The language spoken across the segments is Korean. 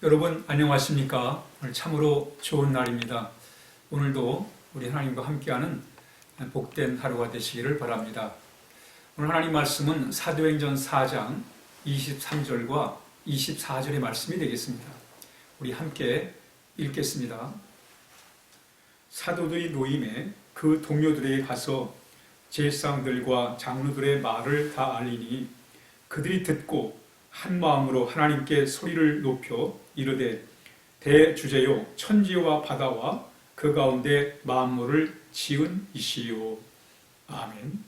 여러분 안녕하십니까? 오늘 참으로 좋은 날입니다. 오늘도 우리 하나님과 함께하는 복된 하루가 되시기를 바랍니다. 오늘 하나님 말씀은 사도행전 4장 23절과 24절의 말씀이 되겠습니다. 우리 함께 읽겠습니다. 사도들이 노임에 그 동료들에게 가서 제사장들과 장로들의 말을 다 알리니 그들이 듣고 한 마음으로 하나님께 소리를 높여 이르되 대주제요 천지와 바다와 그 가운데 만물을 지은 이시요. 아멘.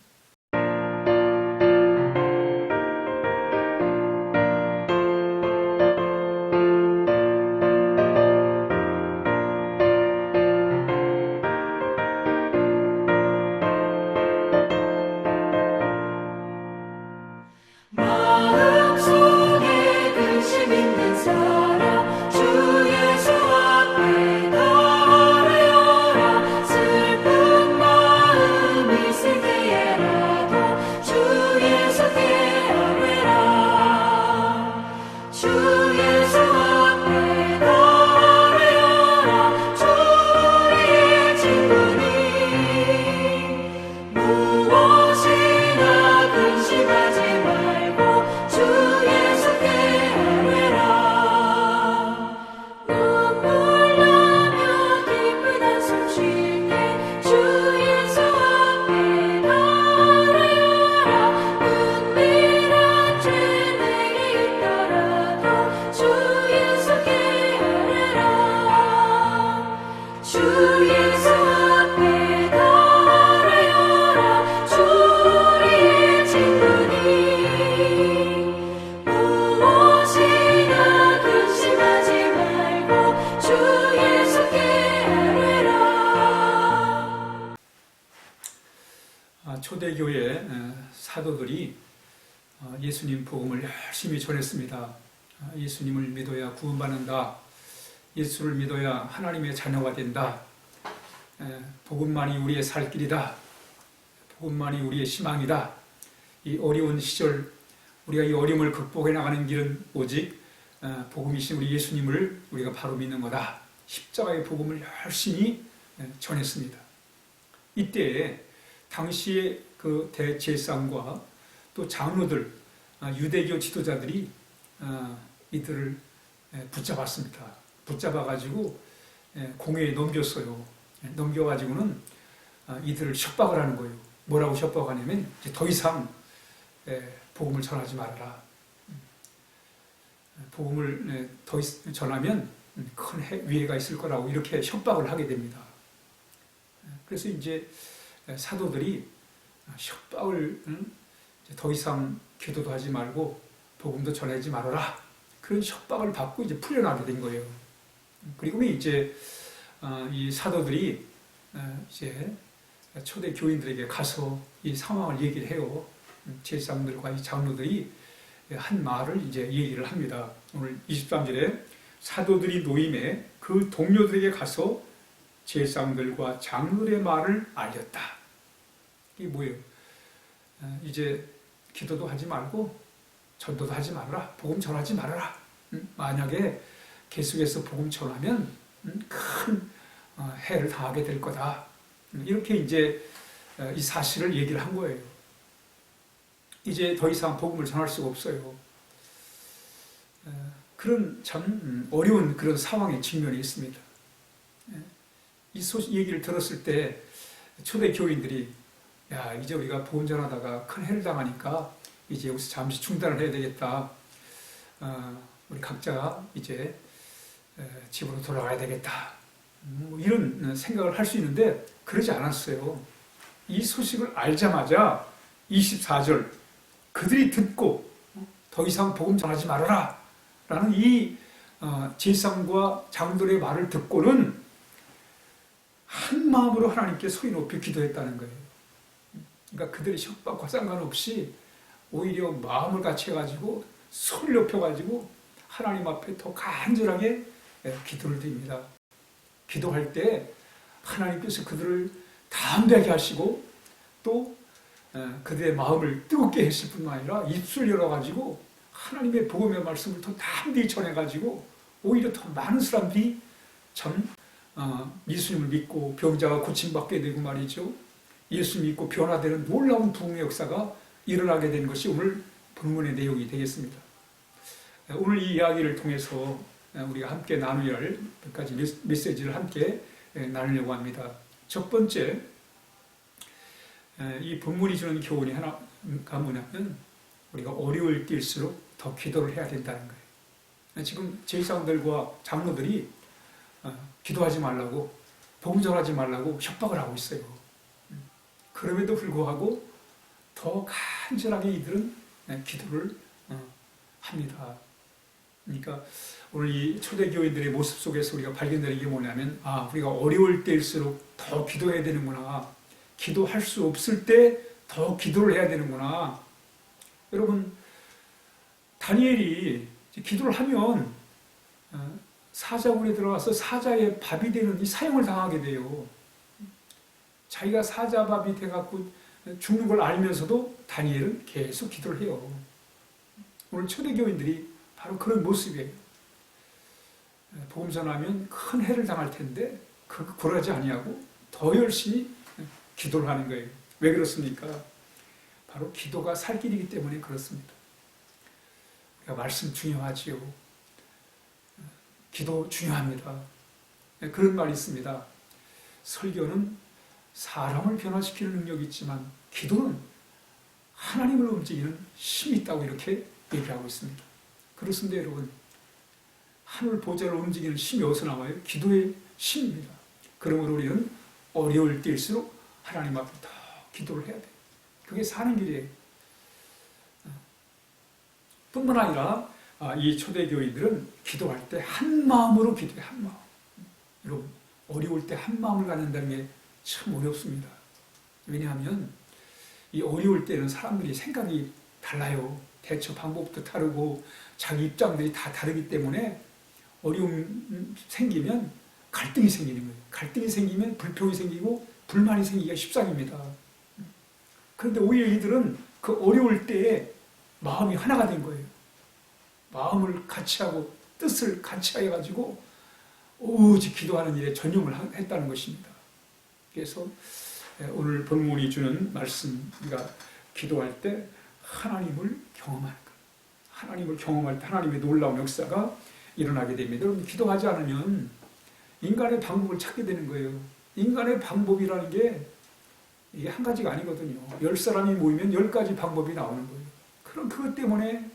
초대교회 사도들이 예수님 복음을 열심히 전했습니다. 예수님을 믿어야 구원받는다. 예수를 믿어야 하나님의 자녀가 된다. 복음만이 우리의 살 길이다. 복음만이 우리의 희망이다. 이 어려운 시절 우리가 이 어려움을 극복해 나가는 길은 오직 복음이신 우리 예수님을 우리가 바로 믿는 거다. 십자가의 복음을 열심히 전했습니다. 이때 당시의 그 대제사장과 또 장로들, 유대교 지도자들이 이들을 붙잡았습니다. 붙잡아가지고 공회에 넘겼어요. 넘겨가지고는 이들을 협박을 하는 거예요. 뭐라고 협박하냐면 이제 더 이상 복음을 전하지 말아라. 복음을 더 전하면 큰 위해가 있을 거라고 이렇게 협박을 하게 됩니다. 그래서 이제 사도들이 협박을 더 이상 기도도 하지 말고 복음도 전하지 말아라. 그런 협박을 받고 이제 풀려나게 된 거예요. 그리고 이제 이 사도들이 이제 초대 교인들에게 가서 이 상황을 얘기를 해요. 제사장들과 이 장로들이 한 말을 이제 얘기를 합니다. 오늘 23절에 사도들이 노임에 그 동료들에게 가서 제사장들과 장로들의 말을 알렸다. 이게 뭐예요? 이제 기도도 하지 말고 전도도 하지 말아라. 복음 전하지 말아라. 만약에 계속해서 복음 전하면 큰 해를 당하게 될 거다. 이렇게 이제 이 사실을 얘기를 한 거예요. 이제 더 이상 복음을 전할 수가 없어요. 그런 참 어려운 그런 상황에 직면이 있습니다. 이 얘기를 들었을 때 초대 교인들이 야, 이제 우리가 복음 전하다가 큰 해를 당하니까 이제 여기서 잠시 중단을 해야 되겠다. 우리 각자 이제 집으로 돌아가야 되겠다. 이런 생각을 할 수 있는데 그러지 않았어요. 이 소식을 알자마자 24절 그들이 듣고 더 이상 복음 전하지 말아라 라는 이 제사장과 장로들의 말을 듣고는 한 마음으로 하나님께 소리 높여 기도했다는 거예요. 그러니까 그들의 협박과 상관없이 오히려 마음을 같이 해가지고 소리를 높여가지고 하나님 앞에 더 간절하게 기도를 드립니다. 기도할 때 하나님께서 그들을 담대하게 하시고 또 그들의 마음을 뜨겁게 했을 뿐만 아니라 입술 열어가지고 하나님의 복음의 말씀을 더 담대히 전해가지고 오히려 더 많은 사람들이 참 예수님을 믿고 병자가 고침받게 되고 말이죠. 예수 믿고 변화되는 놀라운 부흥의 역사가 일어나게 된 것이 오늘 본문의 내용이 되겠습니다. 오늘 이 이야기를 통해서 우리가 함께 나누어야 할 몇 가지 메시지를 함께 나누려고 합니다. 첫 번째, 이 본문이 주는 교훈이 하나가 뭐냐면 우리가 어려울 때일수록 더 기도를 해야 된다는 거예요. 지금 제사장들과 장로들이 기도하지 말라고, 복음 전하지 말라고 협박을 하고 있어요. 그럼에도 불구하고 더 간절하게 이들은 기도를 합니다. 그러니까 오늘 이 초대교인들의 모습 속에서 우리가 발견되는 게 뭐냐면, 우리가 어려울 때일수록 더 기도해야 되는구나. 기도할 수 없을 때 더 기도를 해야 되는구나. 여러분, 다니엘이 기도를 하면 사자굴에 들어가서 사자의 밥이 되는 이 사형을 당하게 돼요. 자기가 사자밥이 돼갖고 죽는 걸 알면서도 다니엘은 계속 기도를 해요. 오늘 초대교인들이 바로 그런 모습이에요. 복음 전하면 큰 해를 당할 텐데 그러지 아니하고 더 열심히 기도를 하는 거예요. 왜 그렇습니까? 바로 기도가 살 길이기 때문에 그렇습니다. 말씀 중요하지요. 기도 중요합니다. 그런 말이 있습니다. 설교는 사람을 변화시키는 능력이 있지만 기도는 하나님을 움직이는 힘이 있다고 이렇게 얘기하고 있습니다. 그렇습니다, 여러분. 하늘 보좌를 움직이는 힘이 어디서 나와요? 기도의 힘입니다. 그러므로 우리는 어려울 때일수록 하나님 앞에 더 기도를 해야 돼요. 그게 사는 길이에요. 뿐만 아니라 이 초대교인들은 기도할 때 한 마음으로 기도해요. 한 마음. 여러분, 어려울 때 한 마음을 갖는다는 게 참 어렵습니다. 왜냐하면 이 어려울 때는 사람들이 생각이 달라요. 대처 방법도 다르고 자기 입장들이 다 다르기 때문에 어려움 생기면 갈등이 생기는 거예요. 갈등이 생기면 불평이 생기고 불만이 생기기가 십상입니다. 그런데 오히려 이들은 그 어려울 때에 마음이 하나가 된 거예요. 마음을 같이 하고 뜻을 같이 해가지고 오직 기도하는 일에 전념을 했다는 것입니다. 그래서 오늘 본문이 주는 말씀, 우리가 기도할 때 하나님을 경험하는 것. 하나님을 경험할 때 하나님의 놀라운 역사가 일어나게 됩니다. 여러분, 기도하지 않으면 인간의 방법을 찾게 되는 거예요. 인간의 방법이라는 게 이게 한 가지가 아니거든요. 10사람이 모이면 10가지 방법이 나오는 거예요. 그럼 그것 때문에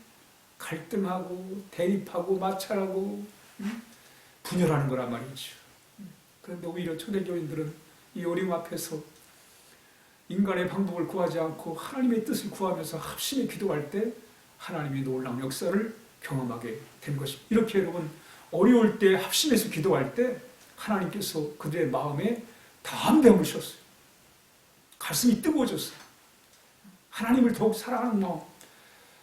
갈등하고 대립하고 마찰하고 분열하는 거란 말이죠. 그런데 오히려 초대교인들은 이 어려움 앞에서 인간의 방법을 구하지 않고 하나님의 뜻을 구하면서 합심히 기도할 때 하나님의 놀라운 역사를 경험하게 된 것입니다. 이렇게 여러분, 어려울 때 합심해서 기도할 때 하나님께서 그들의 마음에 담대함을 주셨어요. 가슴이 뜨거워졌어요. 하나님을 더욱 사랑하는 마음,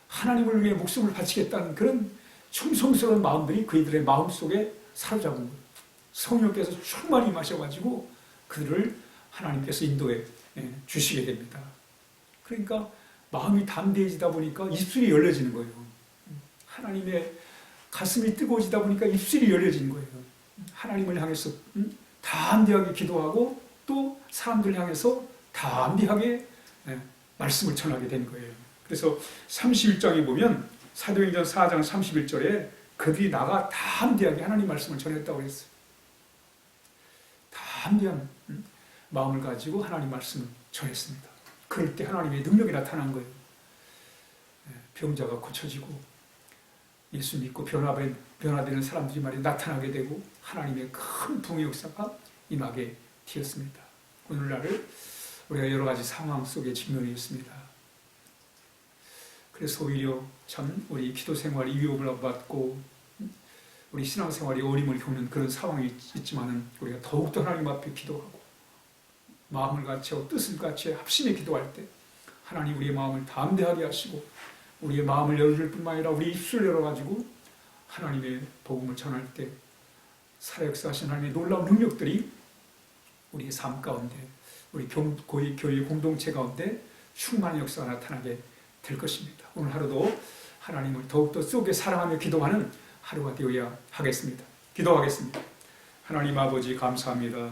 하나님을 위해 목숨을 바치겠다는 그런 충성스러운 마음들이 그들의 마음속에 사로잡은 거예요. 성령께서 충만히 마셔가지고 그들을 하나님께서 인도해 주시게 됩니다. 그러니까 마음이 담대해지다 보니까 입술이 열려지는 거예요. 하나님의 가슴이 뜨거워지다 보니까 입술이 열려지는 거예요. 하나님을 향해서 담대하게 기도하고 또 사람들 향해서 담대하게 말씀을 전하게 된 거예요. 그래서 31장에 보면 사도행전 4장 31절에 그들이 나가 담대하게 하나님 말씀을 전했다고 했어요. 담대한 마음을 가지고 하나님 말씀을 전했습니다. 그럴 때 하나님의 능력이 나타난 거예요. 병자가 고쳐지고 예수 믿고 변화되는 사람들이 말이 나타나게 되고 하나님의 큰 부흥의 역사가 임하게 되었습니다. 오늘날을 우리가 여러 가지 상황 속에 직면해 있습니다. 그래서 오히려 참 우리 기도 생활이 위협을 받고 우리 신앙생활이 어림을 겪는 그런 상황이 있지만은 우리가 더욱더 하나님 앞에 기도하고 마음을 같이하고 뜻을 같이 합심해 기도할 때 하나님 우리의 마음을 담대하게 하시고 우리의 마음을 열어줄 뿐만 아니라 우리 입술을 열어가지고 하나님의 복음을 전할 때 살아역사하신 하나님의 놀라운 능력들이 우리의 삶 가운데 우리 교회 공동체 가운데 충만한 역사가 나타나게 될 것입니다. 오늘 하루도 하나님을 더욱더 쏘게 사랑하며 기도하는 하루가 되어야 하겠습니다. 기도하겠습니다. 하나님 아버지 감사합니다.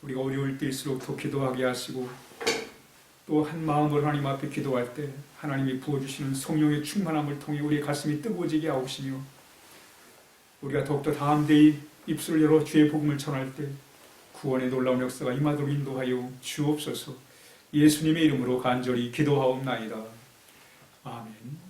우리가 어려울 때일수록 더 기도하게 하시고 또 한 마음으로 하나님 앞에 기도할 때 하나님이 부어주시는 성령의 충만함을 통해 우리의 가슴이 뜨거워지게 하옵시며 우리가 더욱더 담대히 입술을 열어 주의 복음을 전할 때 구원의 놀라운 역사가 임하도록 인도하여 주옵소서. 예수님의 이름으로 간절히 기도하옵나이다. 아멘.